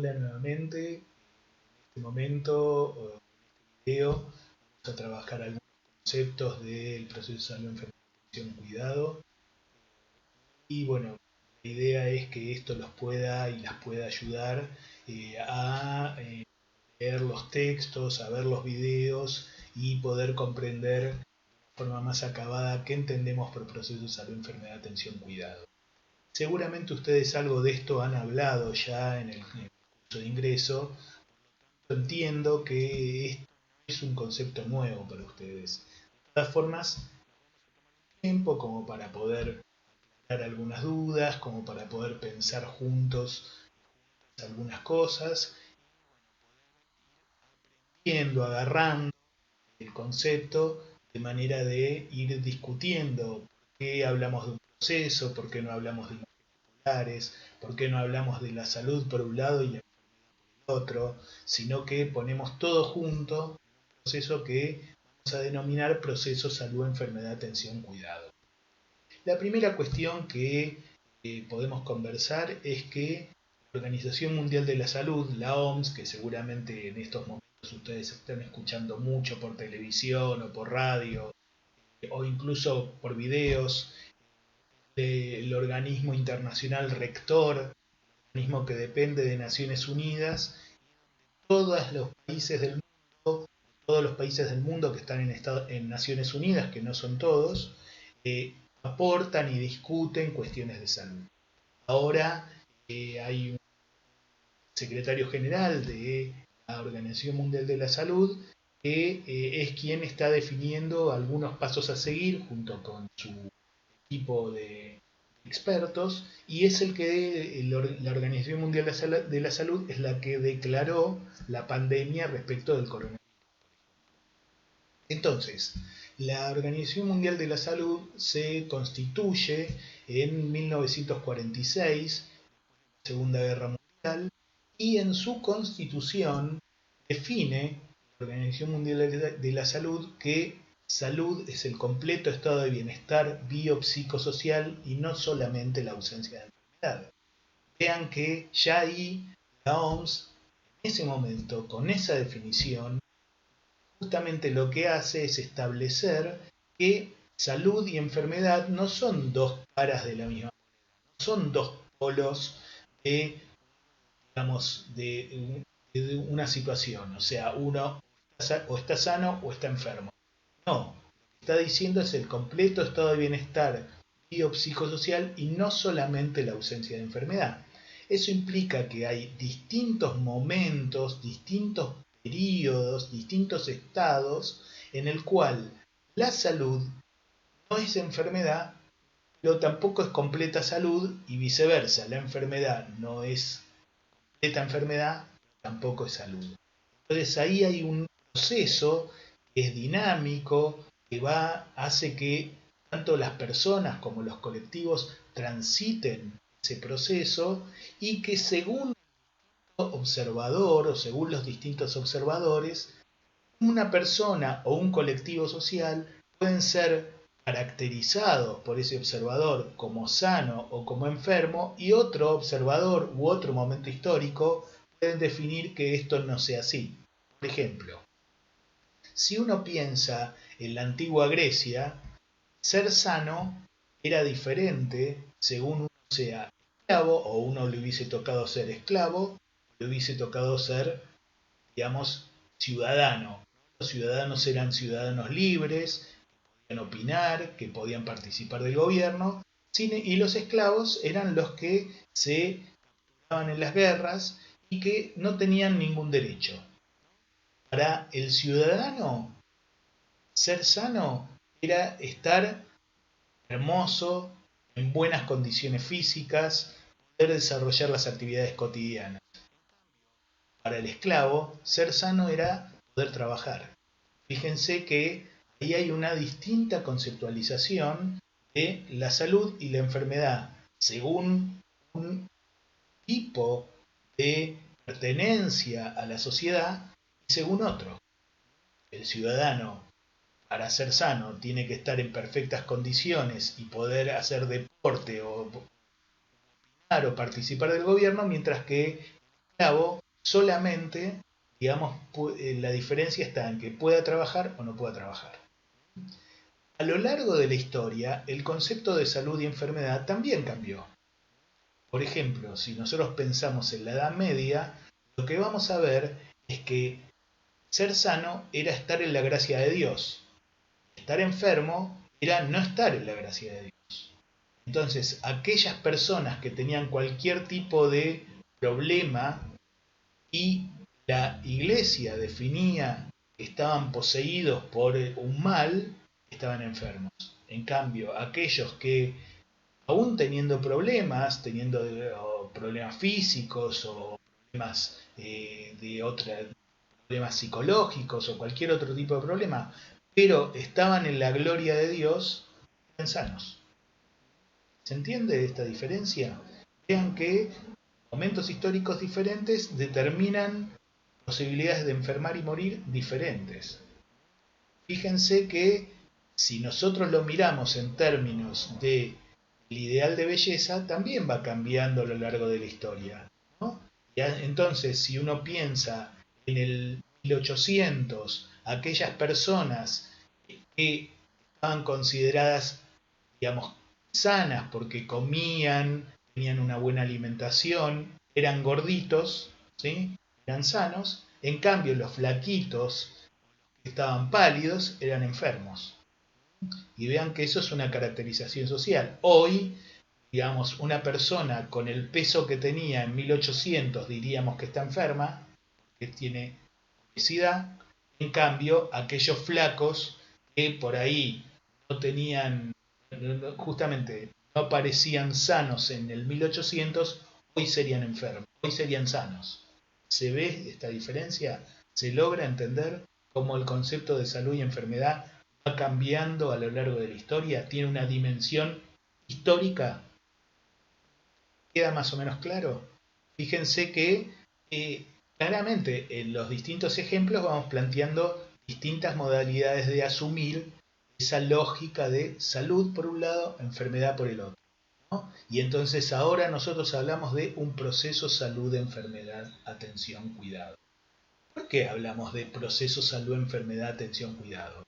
Hola nuevamente. En este momento, en este video, vamos a trabajar algunos conceptos del proceso de salud, enfermedad, atención, cuidado. Y bueno, la idea es que esto los pueda y las pueda ayudar a leer los textos, a ver los videos y poder comprender de forma más acabada qué entendemos por proceso de salud, enfermedad, atención, cuidado. Seguramente ustedes algo de esto han hablado ya en el curso de ingreso. Entiendo que esto no es un concepto nuevo para ustedes. De todas formas, tiempo como para poder dar algunas dudas, como para poder pensar juntos algunas cosas, yendo, agarrando el concepto de manera de ir discutiendo por qué hablamos de un proceso, por qué no hablamos de pilares, por qué no hablamos de la salud por un lado y la otro, sino que ponemos todo junto, un proceso que vamos a denominar proceso salud, enfermedad, atención, cuidado. La primera cuestión que podemos conversar es que la Organización Mundial de la Salud, la OMS, que seguramente en estos momentos ustedes están escuchando mucho por televisión o por radio o incluso por videos, el organismo internacional rector, organismo que depende de Naciones Unidas, todos los países del mundo, que están en Naciones Unidas, que no son todos, aportan y discuten cuestiones de salud. Ahora hay un secretario general de la Organización Mundial de la Salud que es quien está definiendo algunos pasos a seguir junto con su equipo de expertos y es el que la Organización Mundial de la Salud es la que declaró la pandemia respecto del coronavirus. Entonces, la Organización Mundial de la Salud se constituye en 1946, Segunda Guerra Mundial, y en su constitución define la Organización Mundial de la Salud que salud es el completo estado de bienestar biopsicosocial y no solamente la ausencia de enfermedad. Vean que ya ahí la OMS, en ese momento, con esa definición, justamente lo que hace es establecer que salud y enfermedad no son dos caras de la misma moneda, no son dos polos de, digamos, de una situación, o sea, uno o está sano o está enfermo. No, lo que está diciendo es el completo estado de bienestar biopsicosocial y no solamente la ausencia de enfermedad. Eso implica que hay distintos momentos, distintos periodos, distintos estados en el cual la salud no es enfermedad, pero tampoco es completa salud y viceversa. La enfermedad no es completa enfermedad, tampoco es salud. Entonces ahí hay un proceso que es dinámico, que hace que tanto las personas como los colectivos transiten ese proceso y que según observador o según los distintos observadores, una persona o un colectivo social pueden ser caracterizados por ese observador como sano o como enfermo y otro observador u otro momento histórico pueden definir que esto no sea así. Por ejemplo, si uno piensa en la antigua Grecia, ser sano era diferente según uno sea esclavo o uno le hubiese tocado ser esclavo, le hubiese tocado ser, digamos, ciudadano. Los ciudadanos eran ciudadanos libres, que podían opinar, que podían participar del gobierno, y los esclavos eran los que se capturaban en las guerras y que no tenían ningún derecho. Para el ciudadano, ser sano era estar hermoso, en buenas condiciones físicas, poder desarrollar las actividades cotidianas. Para el esclavo, ser sano era poder trabajar. Fíjense que ahí hay una distinta conceptualización de la salud y la enfermedad, según un tipo de pertenencia a la sociedad y según otro. El ciudadano, para ser sano, tiene que estar en perfectas condiciones y poder hacer deporte o participar del gobierno, mientras que esclavo solamente, digamos, la diferencia está en que pueda trabajar o no pueda trabajar. A lo largo de la historia, el concepto de salud y enfermedad también cambió. Por ejemplo, si nosotros pensamos en la Edad Media, lo que vamos a ver es que ser sano era estar en la gracia de Dios. Estar enfermo era no estar en la gracia de Dios. Entonces, aquellas personas que tenían cualquier tipo de problema y la iglesia definía que estaban poseídos por un mal, estaban enfermos. En cambio, aquellos que, aún teniendo problemas, teniendo problemas físicos o problemas problemas psicológicos o cualquier otro tipo de problema, pero estaban en la gloria de Dios, eran sanos. ¿Se entiende esta diferencia? Vean que momentos históricos diferentes determinan posibilidades de enfermar y morir diferentes. Fíjense que si nosotros lo miramos en términos de el ideal de belleza, también va cambiando a lo largo de la historia, ¿no? Entonces, si uno piensa en el 1800, aquellas personas que estaban consideradas, digamos, sanas porque comían, tenían una buena alimentación, eran gorditos, ¿sí? Eran sanos. En cambio, los flaquitos que estaban pálidos eran enfermos. Y vean que eso es una caracterización social. Hoy, digamos, una persona con el peso que tenía en 1800 diríamos que está enferma, que tiene obesidad. En cambio, aquellos flacos que por ahí no tenían, justamente no parecían sanos en el 1800, hoy serían enfermos, hoy serían sanos. ¿Se ve esta diferencia? ¿Se logra entender cómo el concepto de salud y enfermedad va cambiando a lo largo de la historia? ¿Tiene una dimensión histórica? ¿Queda más o menos claro? Fíjense que claramente en los distintos ejemplos vamos planteando distintas modalidades de asumir esa lógica de salud por un lado, enfermedad por el otro, ¿no? Y entonces ahora nosotros hablamos de un proceso salud-enfermedad, atención, cuidado. ¿Por qué hablamos de proceso salud-enfermedad, atención, cuidado?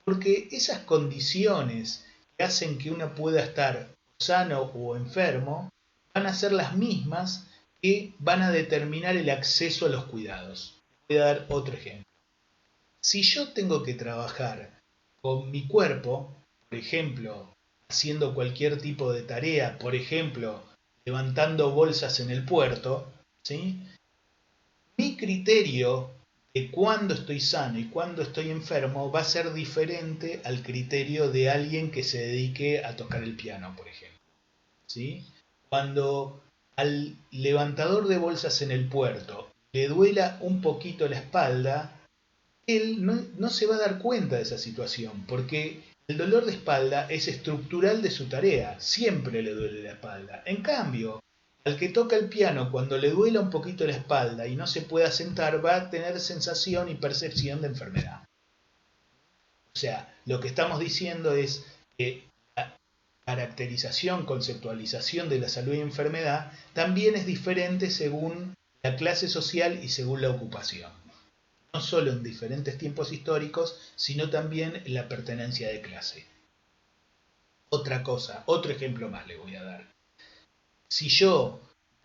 Porque esas condiciones que hacen que uno pueda estar sano o enfermo van a ser las mismas que van a determinar el acceso a los cuidados. Voy a dar otro ejemplo. Si yo tengo que trabajar con mi cuerpo, por ejemplo, haciendo cualquier tipo de tarea, por ejemplo, levantando bolsas en el puerto, ¿sí? Mi criterio de cuándo estoy sano y cuándo estoy enfermo va a ser diferente al criterio de alguien que se dedique a tocar el piano, por ejemplo, ¿sí? Cuando al levantador de bolsas en el puerto le duela un poquito la espalda, él no se va a dar cuenta de esa situación, porque el dolor de espalda es estructural de su tarea, siempre le duele la espalda. En cambio, al que toca el piano, cuando le duela un poquito la espalda y no se pueda sentar, va a tener sensación y percepción de enfermedad. O sea, lo que estamos diciendo es que la caracterización, conceptualización de la salud y enfermedad también es diferente según la clase social y según la ocupación. No solo en diferentes tiempos históricos, sino también en la pertenencia de clase. Otra cosa, otro ejemplo más le voy a dar. Si yo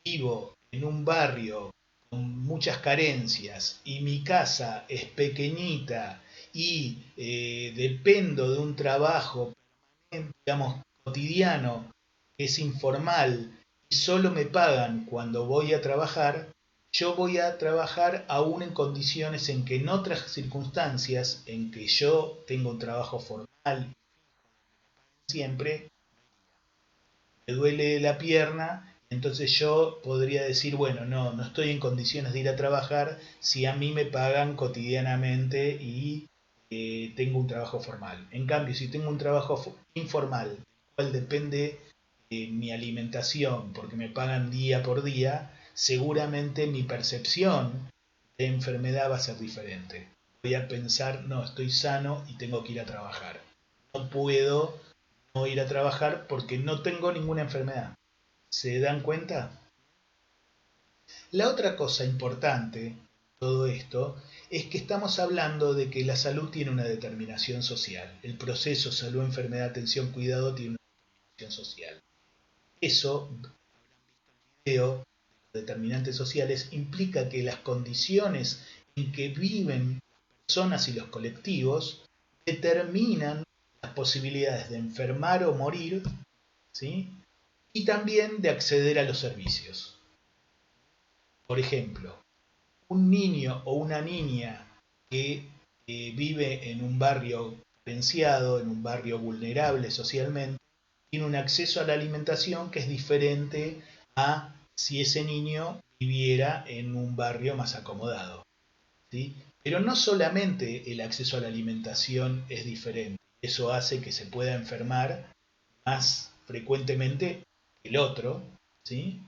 vivo en un barrio con muchas carencias y mi casa es pequeñita y dependo de un trabajo, digamos, cotidiano, que es informal y solo me pagan cuando voy a trabajar, yo voy a trabajar aún en condiciones en que en otras circunstancias, en que yo tengo un trabajo formal siempre, me duele la pierna, entonces yo podría decir, bueno, no estoy en condiciones de ir a trabajar si a mí me pagan cotidianamente y tengo un trabajo formal. En cambio, si tengo un trabajo informal, del cual depende mi alimentación, porque me pagan día por día, seguramente mi percepción de enfermedad va a ser diferente. Voy a pensar, no, estoy sano y tengo que ir a trabajar. No puedo no ir a trabajar porque no tengo ninguna enfermedad. ¿Se dan cuenta? La otra cosa importante de todo esto es que estamos hablando de que la salud tiene una determinación social. El proceso salud, enfermedad, atención, cuidado tiene una determinación social. Eso, los determinantes sociales, implica que las condiciones en que viven personas y los colectivos determinan las posibilidades de enfermar o morir, ¿sí? Y también de acceder a los servicios. Por ejemplo, un niño o una niña que vive en un barrio carenciado, en un barrio vulnerable socialmente, tiene un acceso a la alimentación que es diferente a si ese niño viviera en un barrio más acomodado, ¿sí? Pero no solamente el acceso a la alimentación es diferente, eso hace que se pueda enfermar más frecuentemente que el otro, ¿sí?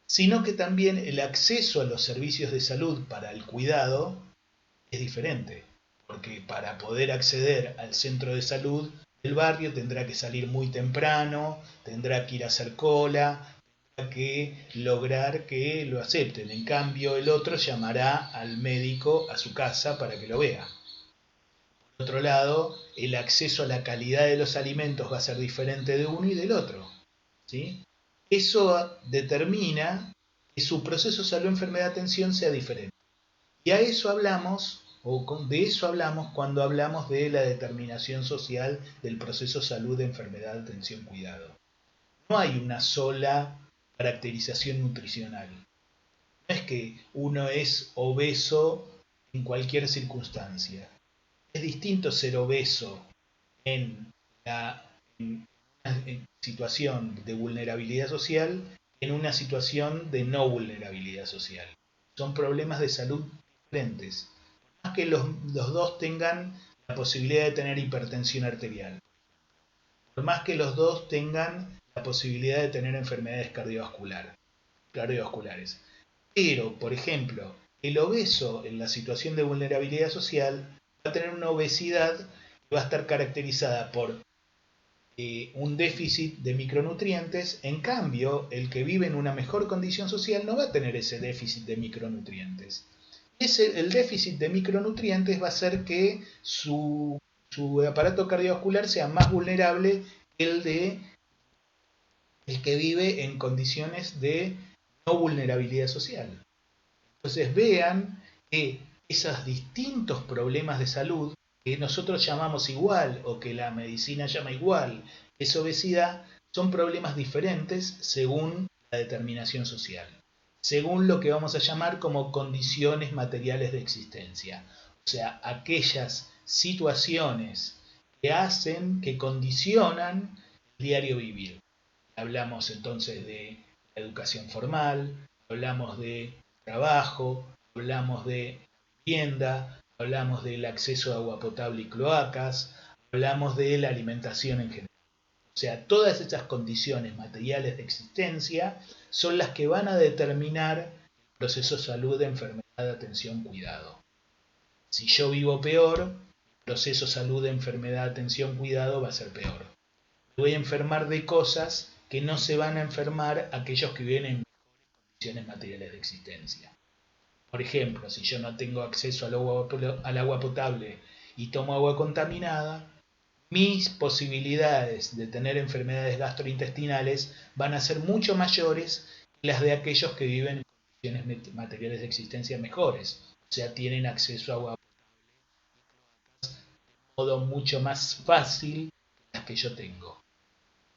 Sino que también el acceso a los servicios de salud para el cuidado es diferente, porque para poder acceder al centro de salud del barrio tendrá que salir muy temprano, tendrá que ir a hacer cola, tendrá que lograr que lo acepten. En cambio, el otro llamará al médico a su casa para que lo vea. Por otro lado, el acceso a la calidad de los alimentos va a ser diferente de uno y del otro, ¿sí? Eso determina que su proceso salud-enfermedad-atención sea diferente. Y a eso hablamos, de eso hablamos cuando hablamos de la determinación social del proceso salud-enfermedad-atención-cuidado. No hay una sola caracterización nutricional. No es que uno es obeso en cualquier circunstancia. Es distinto ser obeso en una situación de vulnerabilidad social que en una situación de no vulnerabilidad social. Son problemas de salud diferentes. Más que los dos tengan la posibilidad de tener hipertensión arterial. Por más que los dos tengan la posibilidad de tener enfermedades cardiovasculares. Pero, por ejemplo, el obeso en la situación de vulnerabilidad social va a tener una obesidad que va a estar caracterizada por un déficit de micronutrientes. En cambio, el que vive en una mejor condición social no va a tener ese déficit de micronutrientes. El déficit de micronutrientes va a hacer que su aparato cardiovascular sea más vulnerable que el que vive en condiciones de no vulnerabilidad social. Entonces vean que esos distintos problemas de salud que nosotros llamamos igual o que la medicina llama igual, es obesidad, son problemas diferentes según la determinación social, según lo que vamos a llamar como condiciones materiales de existencia, o sea, aquellas situaciones que hacen, que condicionan el diario vivir. Hablamos entonces de la educación formal, hablamos de trabajo, hablamos de vivienda, hablamos del acceso a agua potable y cloacas, hablamos de la alimentación en general. O sea, todas estas condiciones materiales de existencia son las que van a determinar el proceso salud, enfermedad, atención, cuidado. Si yo vivo peor, el proceso salud, enfermedad, atención, cuidado va a ser peor. Me voy a enfermar de cosas que no se van a enfermar aquellos que viven en condiciones materiales de existencia. Por ejemplo, si yo no tengo acceso al agua potable y tomo agua contaminada, mis posibilidades de tener enfermedades gastrointestinales van a ser mucho mayores que las de aquellos que viven en condiciones materiales de existencia mejores. O sea, tienen acceso a agua potable de modo mucho más fácil que las que yo tengo.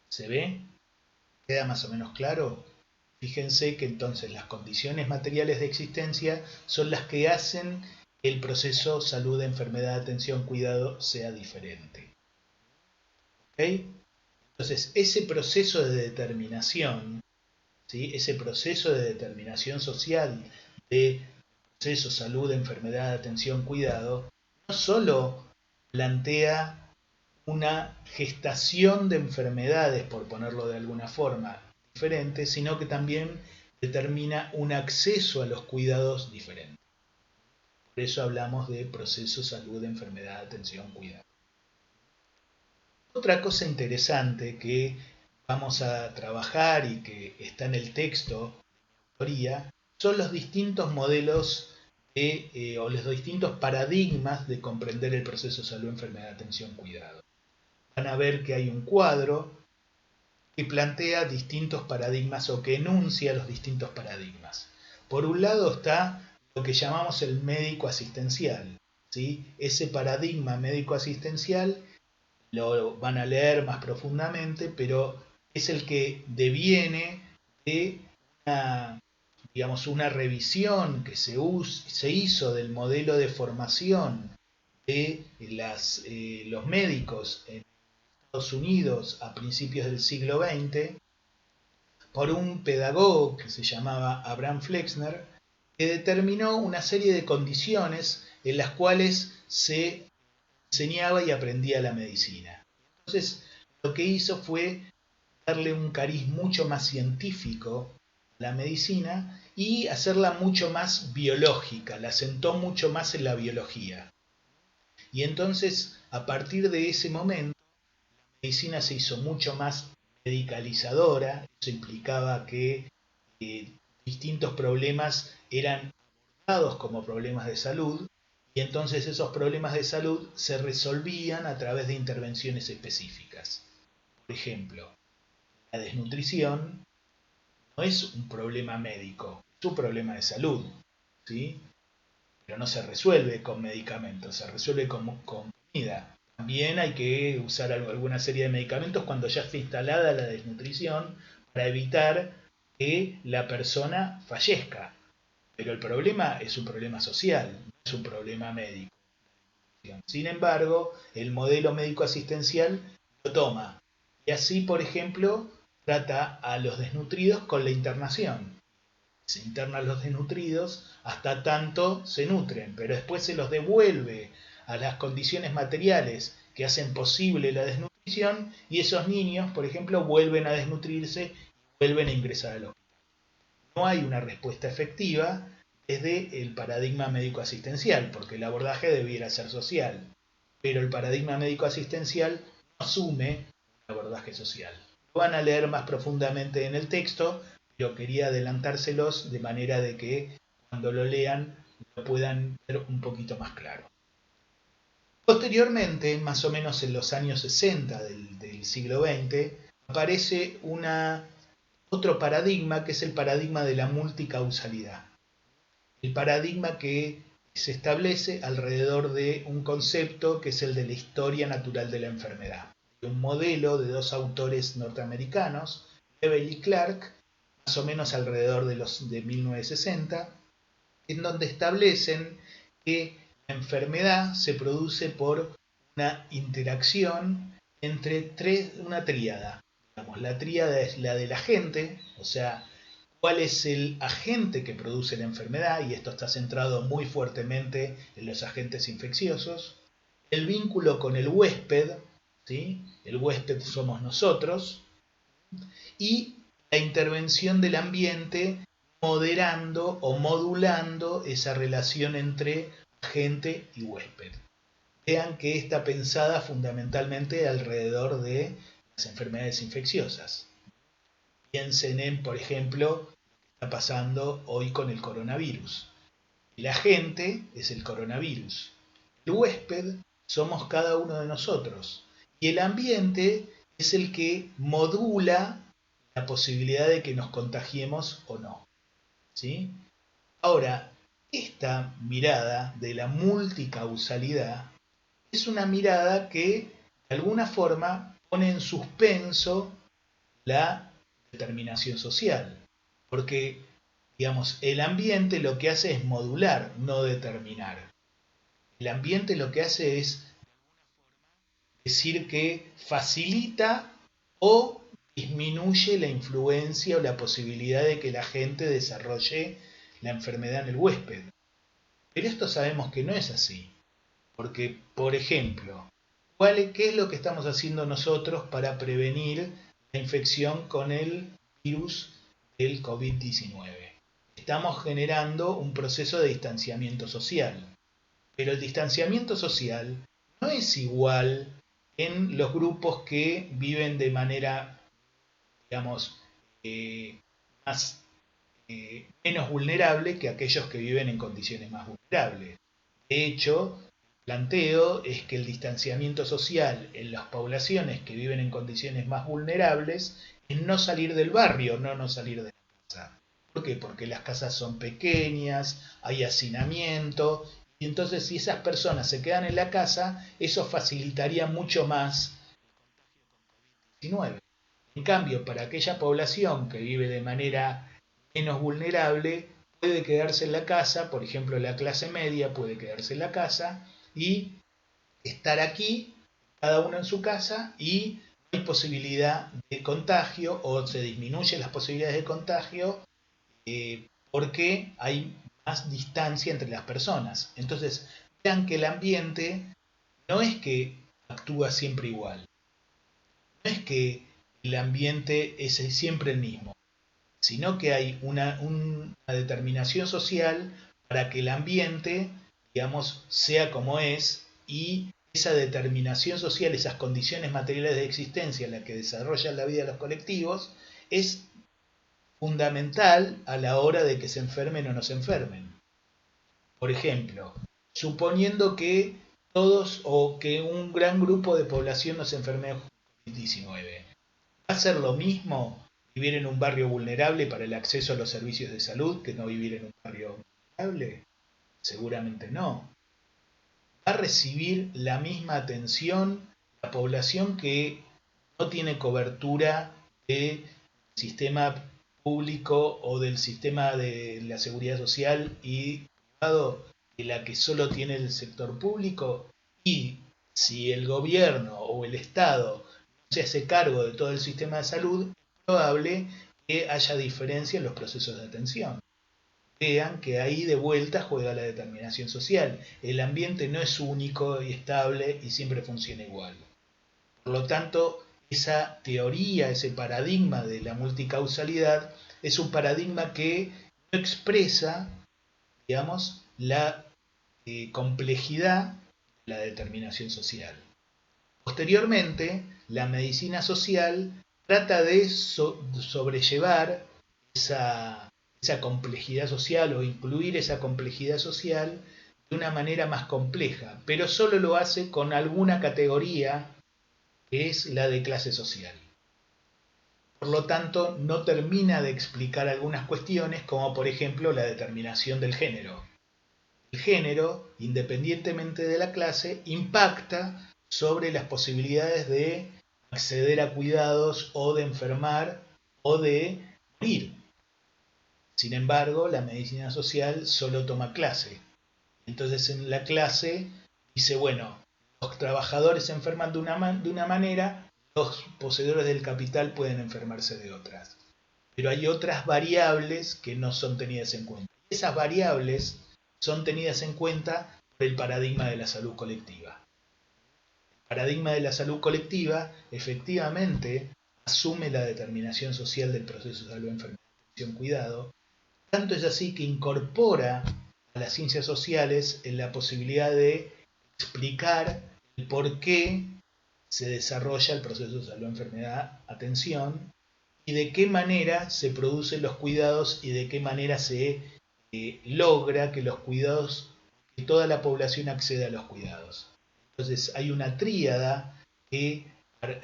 ¿Se ve? ¿Queda más o menos claro? Fíjense que entonces las condiciones materiales de existencia son las que hacen que el proceso salud, enfermedad, atención, cuidado sea diferente. ¿Ok? Entonces, ese proceso de determinación, ¿sí? Ese proceso de determinación social de proceso salud, enfermedad, atención, cuidado, no solo plantea una gestación de enfermedades, por ponerlo de alguna forma, diferente, sino que también determina un acceso a los cuidados diferente. Por eso hablamos de proceso salud, enfermedad, atención, cuidado. Otra cosa interesante que vamos a trabajar y que está en el texto de mi autoría son los distintos modelos o los distintos paradigmas de comprender el proceso salud, enfermedad, atención, cuidado. Van a ver que hay un cuadro que plantea distintos paradigmas o que enuncia los distintos paradigmas. Por un lado está lo que llamamos el médico asistencial, ¿sí? Ese paradigma médico asistencial lo van a leer más profundamente, pero es el que deviene de una revisión que se hizo del modelo de formación de los médicos en Estados Unidos a principios del siglo XX por un pedagogo que se llamaba Abraham Flexner, que determinó una serie de condiciones en las cuales se enseñaba y aprendía la medicina. Entonces, lo que hizo fue darle un cariz mucho más científico a la medicina y hacerla mucho más biológica, la sentó mucho más en la biología. Y entonces, a partir de ese momento, la medicina se hizo mucho más medicalizadora. Eso implicaba que distintos problemas eran abordados como problemas de salud, y entonces esos problemas de salud se resolvían a través de intervenciones específicas. Por ejemplo, la desnutrición no es un problema médico, es un problema de salud, ¿sí? Pero no se resuelve con medicamentos, se resuelve con comida. También hay que usar alguna serie de medicamentos cuando ya está instalada la desnutrición para evitar que la persona fallezca. Pero el problema es un problema social, no es un problema médico. Sin embargo, el modelo médico asistencial lo toma. Y así, por ejemplo, trata a los desnutridos con la internación. Se internan los desnutridos hasta tanto se nutren, pero después se los devuelve a las condiciones materiales que hacen posible la desnutrición, y esos niños, por ejemplo, vuelven a desnutrirse y vuelven a ingresar al hospital. No hay una respuesta efectiva desde el paradigma médico-asistencial, porque el abordaje debiera ser social, pero el paradigma médico-asistencial no asume un abordaje social. Lo van a leer más profundamente en el texto, pero quería adelantárselos de manera de que cuando lo lean lo puedan ver un poquito más claro. Posteriormente, más o menos en los años 60 del siglo XX, aparece otro paradigma que es el paradigma de la multicausalidad. El paradigma que se establece alrededor de un concepto que es el de la historia natural de la enfermedad. Un modelo de dos autores norteamericanos, Lebel y Clark, más o menos alrededor de 1960, en donde establecen que la enfermedad se produce por una interacción entre una tríada. Digamos, la tríada es la del agente, o sea, cuál es el agente que produce la enfermedad, y esto está centrado muy fuertemente en los agentes infecciosos, el vínculo con el huésped, ¿sí? El huésped somos nosotros, y la intervención del ambiente moderando o modulando esa relación entre agente y huésped. Vean que está pensada fundamentalmente alrededor de las enfermedades infecciosas. Piensen en, por ejemplo, lo que está pasando hoy con el coronavirus. El agente es el coronavirus. El huésped somos cada uno de nosotros. Y el ambiente es el que modula la posibilidad de que nos contagiemos o no. ¿Sí? Ahora, esta mirada de la multicausalidad es una mirada que de alguna forma pone en suspenso la determinación social, porque, digamos, el ambiente lo que hace es modular, no determinar. El ambiente lo que hace es decir que facilita o disminuye la influencia o la posibilidad de que la gente desarrolle la enfermedad en el huésped. Pero esto sabemos que no es así, porque, por ejemplo, ¿qué es lo que estamos haciendo nosotros para prevenir la infección con el virus del COVID-19? Estamos generando un proceso de distanciamiento social, pero el distanciamiento social no es igual en los grupos que viven de manera, digamos, más menos vulnerable que aquellos que viven en condiciones más vulnerables. De hecho, el planteo es que el distanciamiento social en las poblaciones que viven en condiciones más vulnerables es no salir del barrio, no salir de la casa. ¿Por qué? Porque las casas son pequeñas, hay hacinamiento, y entonces si esas personas se quedan en la casa, eso facilitaría mucho más el COVID-19. En cambio, para aquella población que vive de manera menos vulnerable, puede quedarse en la casa, por ejemplo, la clase media puede quedarse en la casa y estar aquí, cada uno en su casa, y no hay posibilidad de contagio o se disminuyen las posibilidades de contagio porque hay más distancia entre las personas. Entonces, vean que el ambiente no es que actúa siempre igual, no es que el ambiente es siempre el mismo, sino que hay una determinación social para que el ambiente, digamos, sea como es, y esa determinación social, esas condiciones materiales de existencia en las que desarrollan la vida de los colectivos, es fundamental a la hora de que se enfermen o no se enfermen. Por ejemplo, suponiendo que todos o que un gran grupo de población no se enferme con COVID-19, ¿va a ser lo mismo vivir en un barrio vulnerable para el acceso a los servicios de salud que no vivir en un barrio vulnerable? Seguramente no. ¿Va a recibir la misma atención la población que no tiene cobertura del sistema público o del sistema de la seguridad social y privado que la que solo tiene el sector público? Y si el gobierno o el Estado no se hace cargo de todo el sistema de salud, es probable que haya diferencia en los procesos de atención. Vean que ahí de vuelta juega la determinación social. El ambiente no es único y estable y siempre funciona igual. Por lo tanto, esa teoría, ese paradigma de la multicausalidad, es un paradigma que no expresa, digamos, la complejidad de la determinación social. Posteriormente, la medicina social trata de sobrellevar esa complejidad social o incluir esa complejidad social de una manera más compleja, pero solo lo hace con alguna categoría que es la de clase social. Por lo tanto, no termina de explicar algunas cuestiones como por ejemplo la determinación del género. El género, independientemente de la clase, impacta sobre las posibilidades de acceder a cuidados o de enfermar o de morir. Sin embargo, la medicina social solo toma clase. Entonces en la clase dice, bueno, los trabajadores se enferman de una manera, los poseedores del capital pueden enfermarse de otras. Pero hay otras variables que no son tenidas en cuenta. Esas variables son tenidas en cuenta por el paradigma de la salud colectiva. El paradigma de la salud colectiva efectivamente asume la determinación social del proceso de salud, enfermedad, atención, cuidado. Tanto es así que incorpora a las ciencias sociales en la posibilidad de explicar el por qué se desarrolla el proceso de salud, enfermedad, atención, y de qué manera se producen los cuidados y de qué manera se logra que los cuidados, que toda la población acceda a los cuidados. Entonces hay una tríada que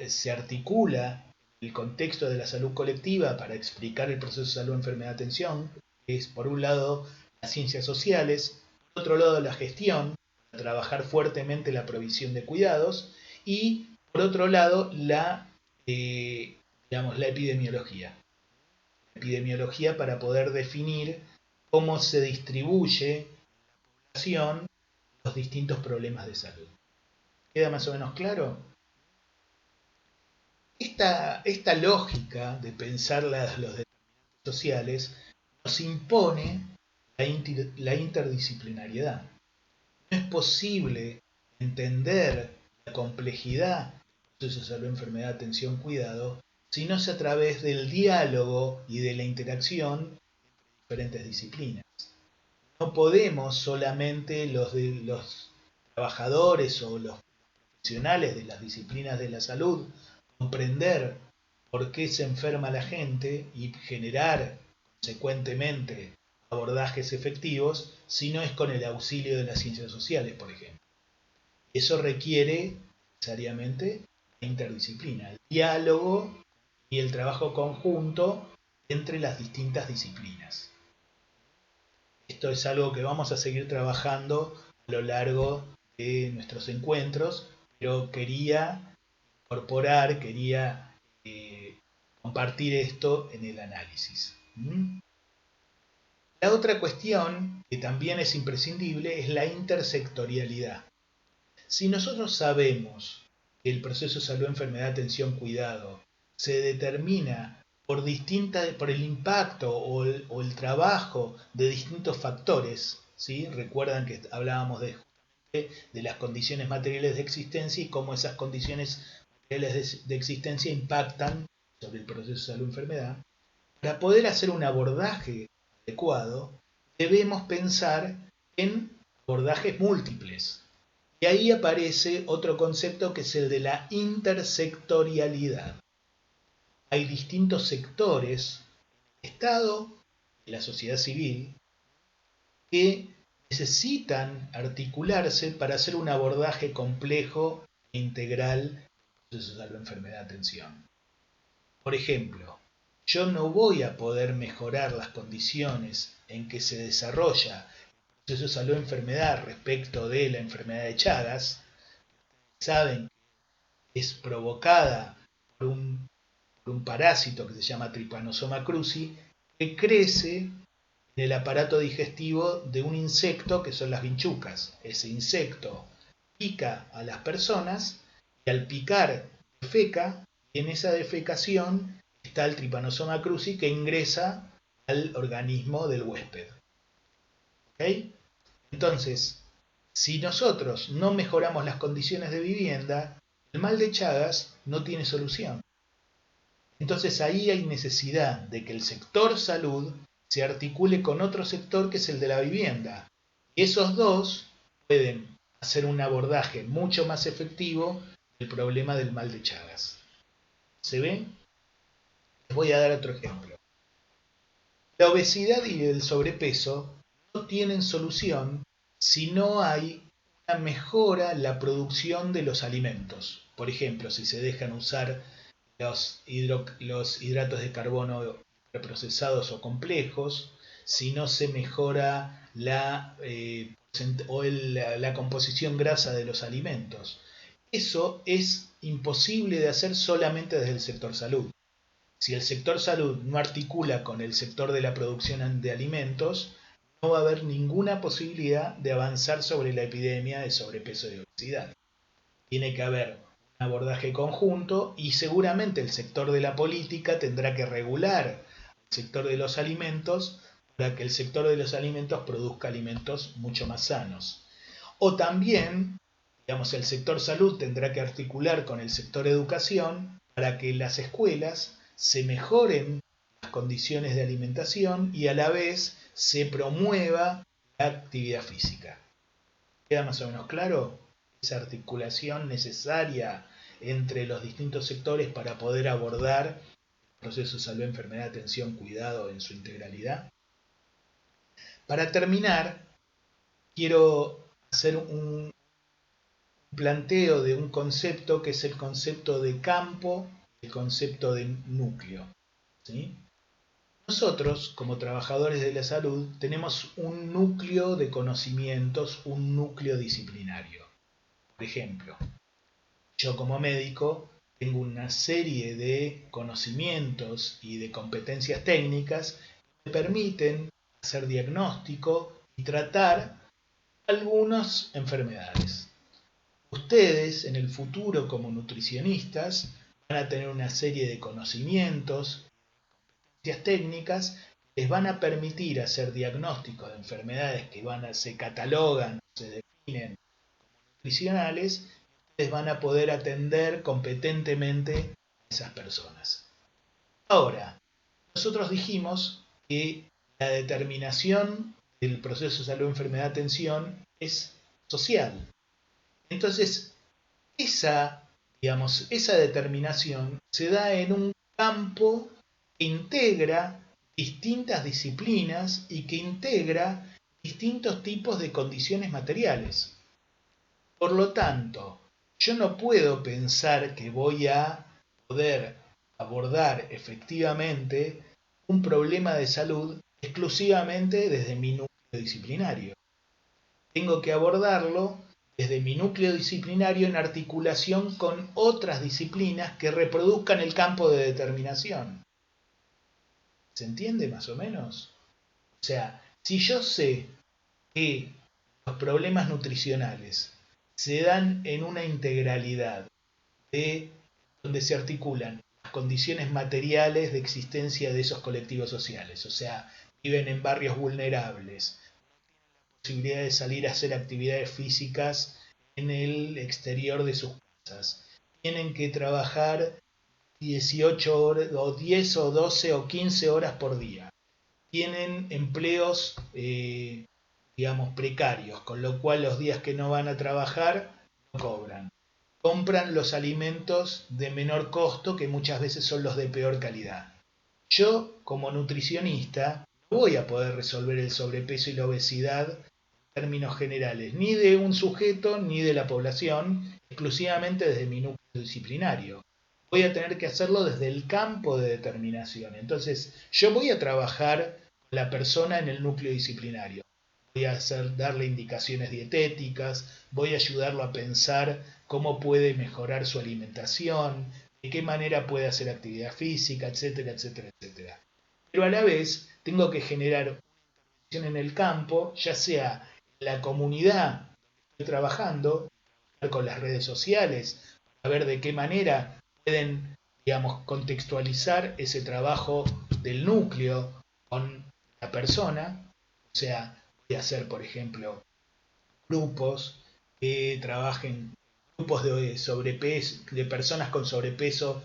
se articula en el contexto de la salud colectiva para explicar el proceso de salud, enfermedad, atención, que es por un lado las ciencias sociales, por otro lado la gestión, para trabajar fuertemente la provisión de cuidados, y por otro lado la epidemiología. La epidemiología para poder definir cómo se distribuye en la población los distintos problemas de salud. ¿Queda más o menos claro? Esta lógica de pensar los determinantes sociales nos impone la interdisciplinariedad. No es posible entender la complejidad del proceso de salud, enfermedad, atención, cuidado, si no es a través del diálogo y de la interacción entre diferentes disciplinas. No podemos solamente los trabajadores o los profesionales de las disciplinas de la salud comprender por qué se enferma la gente y generar consecuentemente abordajes efectivos si no es con el auxilio de las ciencias sociales, por ejemplo. Eso requiere necesariamente la interdisciplina, el diálogo y el trabajo conjunto entre las distintas disciplinas. Esto es algo que vamos a seguir trabajando a lo largo de nuestros encuentros, pero quería incorporar, quería compartir esto en el análisis. La otra cuestión que también es imprescindible es la intersectorialidad. Si nosotros sabemos que el proceso salud, enfermedad, atención, cuidado se determina por el impacto o el trabajo de distintos factores, ¿sí? Recuerdan que hablábamos de las condiciones materiales de existencia y cómo esas condiciones materiales de existencia impactan sobre el proceso de salud, enfermedad. Para poder hacer un abordaje adecuado, debemos pensar en abordajes múltiples. Y ahí aparece otro concepto que es el de la intersectorialidad. Hay distintos sectores del Estado, de la sociedad civil, que necesitan articularse para hacer un abordaje complejo e integral del proceso de salud, enfermedad, atención. Por ejemplo, yo no voy a poder mejorar las condiciones en que se desarrolla el proceso de salud, enfermedad respecto de la enfermedad de Chagas. Saben que es provocada por un parásito que se llama Trypanosoma cruzi, que crece en el aparato digestivo de un insecto que son las vinchucas. Ese insecto pica a las personas y al picar defeca, y en esa defecación está el Trypanosoma cruzi que ingresa al organismo del huésped. ¿Okay? Entonces, si nosotros no mejoramos las condiciones de vivienda, el mal de Chagas no tiene solución. Entonces ahí hay necesidad de que el sector salud se articule con otro sector que es el de la vivienda. Y esos dos pueden hacer un abordaje mucho más efectivo del problema del mal de Chagas. ¿Se ven? Les voy a dar otro ejemplo. La obesidad y el sobrepeso no tienen solución si no hay una mejora en la producción de los alimentos. Por ejemplo, si se dejan usar los hidratos de carbono procesados o complejos, si no se mejora la composición grasa de los alimentos. Eso es imposible de hacer solamente desde el sector salud. Si el sector salud no articula con el sector de la producción de alimentos, no va a haber ninguna posibilidad de avanzar sobre la epidemia de sobrepeso y obesidad. Tiene que haber un abordaje conjunto y seguramente el sector de la política tendrá que regular el sector de los alimentos para que el sector de los alimentos produzca alimentos mucho más sanos. O también, digamos, el sector salud tendrá que articular con el sector educación para que las escuelas se mejoren las condiciones de alimentación y a la vez se promueva la actividad física. ¿Queda más o menos claro? Esa articulación necesaria entre los distintos sectores para poder abordar el proceso de salud, enfermedad, atención, cuidado en su integralidad. Para terminar, quiero hacer un planteo de un concepto que es el concepto de campo, el concepto de núcleo. ¿Sí? Nosotros, como trabajadores de la salud, tenemos un núcleo de conocimientos, un núcleo disciplinario. Por ejemplo, yo como médico tengo una serie de conocimientos y de competencias técnicas que me permiten hacer diagnóstico y tratar algunas enfermedades. Ustedes en el futuro como nutricionistas van a tener una serie de conocimientos, competencias técnicas que les van a permitir hacer diagnósticos de enfermedades que se catalogan, se definen como nutricionales. Ustedes van a poder atender competentemente a esas personas. Ahora, nosotros dijimos que la determinación del proceso de salud, enfermedad, atención es social. Entonces, esa determinación se da en un campo que integra distintas disciplinas y que integra distintos tipos de condiciones materiales. Por lo tanto, yo no puedo pensar que voy a poder abordar efectivamente un problema de salud exclusivamente desde mi núcleo disciplinario. Tengo que abordarlo desde mi núcleo disciplinario en articulación con otras disciplinas que reproduzcan el campo de determinación. ¿Se entiende más o menos? O sea, si yo sé que los problemas nutricionales se dan en una integralidad de donde se articulan las condiciones materiales de existencia de esos colectivos sociales, o sea, viven en barrios vulnerables, posibilidad de salir a hacer actividades físicas en el exterior de sus casas, tienen que trabajar 18 horas o 10 o 12 o 15 horas por día, tienen empleos digamos precarios, con lo cual los días que no van a trabajar no cobran, compran los alimentos de menor costo que muchas veces son los de peor calidad. Yo como nutricionista no voy a poder resolver el sobrepeso y la obesidad en términos generales, ni de un sujeto ni de la población, exclusivamente desde mi núcleo disciplinario. Voy a tener que hacerlo desde el campo de determinación. Entonces, yo voy a trabajar con la persona en el núcleo disciplinario. Voy a darle indicaciones dietéticas, voy a ayudarlo a pensar cómo puede mejorar su alimentación, de qué manera puede hacer actividad física, etcétera, etcétera, etcétera. Pero a la vez tengo que generar una intervención en el campo, ya sea en la comunidad donde estoy trabajando, con las redes sociales, para ver de qué manera pueden, digamos, contextualizar ese trabajo del núcleo con la persona. O sea, voy a hacer, por ejemplo, grupos que trabajen, grupos de sobrepeso, de personas con sobrepeso,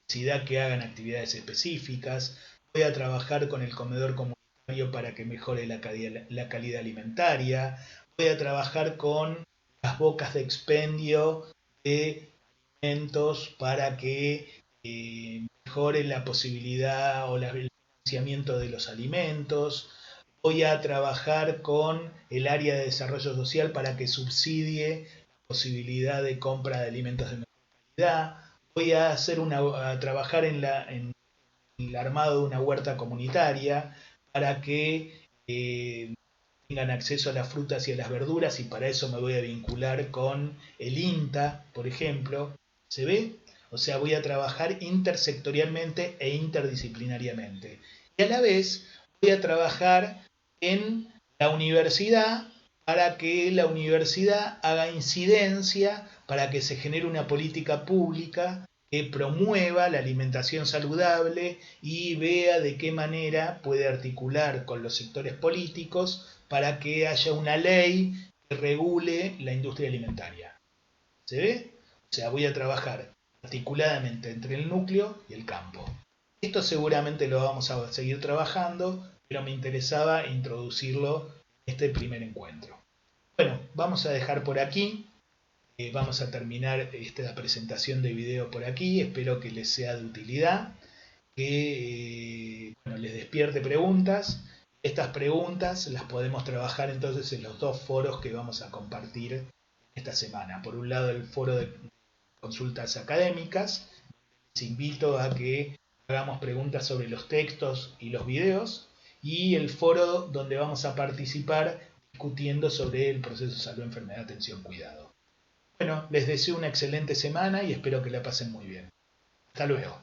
obesidad que hagan actividades específicas. Voy a trabajar con el comedor comunitario para que mejore la calidad alimentaria. Voy a trabajar con las bocas de expendio de alimentos para que mejore la posibilidad o el financiamiento de los alimentos. Voy a trabajar con el área de desarrollo social para que subsidie la posibilidad de compra de alimentos de mejor calidad. Voy a trabajar en el armado de una huerta comunitaria para que tengan acceso a las frutas y a las verduras, y para eso me voy a vincular con el INTA, por ejemplo. ¿Se ve? O sea, voy a trabajar intersectorialmente e interdisciplinariamente. Y a la vez voy a trabajar en la universidad para que la universidad haga incidencia, para que se genere una política pública que promueva la alimentación saludable y vea de qué manera puede articular con los sectores políticos para que haya una ley que regule la industria alimentaria. ¿Se ve? O sea, voy a trabajar articuladamente entre el núcleo y el campo. Esto seguramente lo vamos a seguir trabajando, pero me interesaba introducirlo en este primer encuentro. Bueno, vamos a dejar por aquí. Vamos a terminar esta presentación de video por aquí. Espero que les sea de utilidad, que les despierte preguntas. Estas preguntas las podemos trabajar entonces en los dos foros que vamos a compartir esta semana. Por un lado, el foro de consultas académicas. Les invito a que hagamos preguntas sobre los textos y los videos. Y el foro donde vamos a participar discutiendo sobre el proceso salud, enfermedad, atención, cuidado. Bueno, les deseo una excelente semana y espero que la pasen muy bien. Hasta luego.